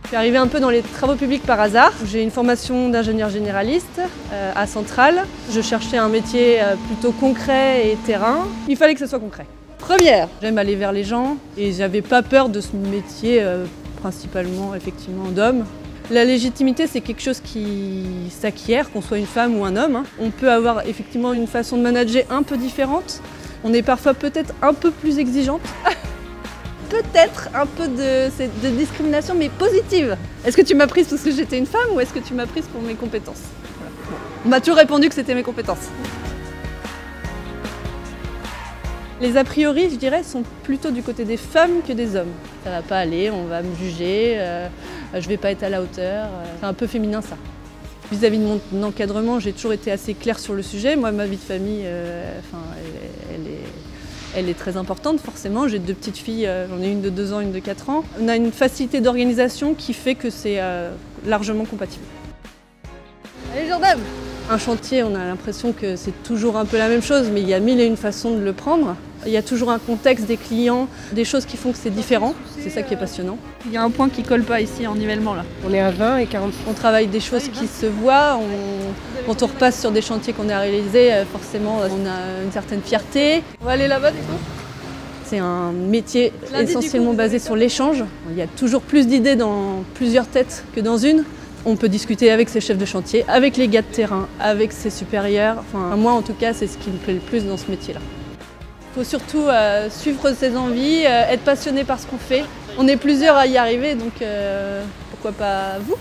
Je suis arrivée un peu dans les travaux publics par hasard. J'ai une formation d'ingénieur généraliste à Centrale. Je cherchais un métier plutôt concret et terrain. Il fallait que ce soit concret. Première, j'aime aller vers les gens et j'avais pas peur de ce métier principalement effectivement d'homme. La légitimité, c'est quelque chose qui s'acquiert, qu'on soit une femme ou un homme. On peut avoir effectivement une façon de manager un peu différente. On est parfois peut-être un peu plus exigeante. Peut-être un peu de discrimination, mais positive. Est-ce que tu m'as prise parce que j'étais une femme ou est-ce que tu m'as prise pour mes compétences? Voilà. Bon. On m'a toujours répondu que c'était mes compétences. Les a priori, je dirais, sont plutôt du côté des femmes que des hommes. Ça va pas aller, on va me juger, je vais pas être à la hauteur. C'est un peu féminin ça. Vis-à-vis de mon encadrement, j'ai toujours été assez claire sur le sujet. Moi, ma vie de famille, elle est très importante forcément. J'ai 2 petites filles, j'en ai une de 2 ans, une de 4 ans. On a une facilité d'organisation qui fait que c'est largement compatible. Allez Jordan! Un chantier, on a l'impression que c'est toujours un peu la même chose, mais il y a 1000 et une façons de le prendre. Il y a toujours un contexte des clients, des choses qui font que c'est différent. C'est ça qui est passionnant. Il y a un point qui colle pas ici en nivellement là. On est à 20 et 40. On travaille des choses qui se voient. Quand on repasse sur des chantiers qu'on a réalisés, forcément on a une certaine fierté. On va aller là-bas du coup. C'est un métier essentiellement basé sur l'échange. Il y a toujours plus d'idées dans plusieurs têtes que dans une. On peut discuter avec ses chefs de chantier, avec les gars de terrain, avec ses supérieurs. Enfin, moi en tout cas, c'est ce qui me plaît le plus dans ce métier-là. Il faut surtout suivre ses envies, être passionné par ce qu'on fait. On est plusieurs à y arriver, donc pourquoi pas vous?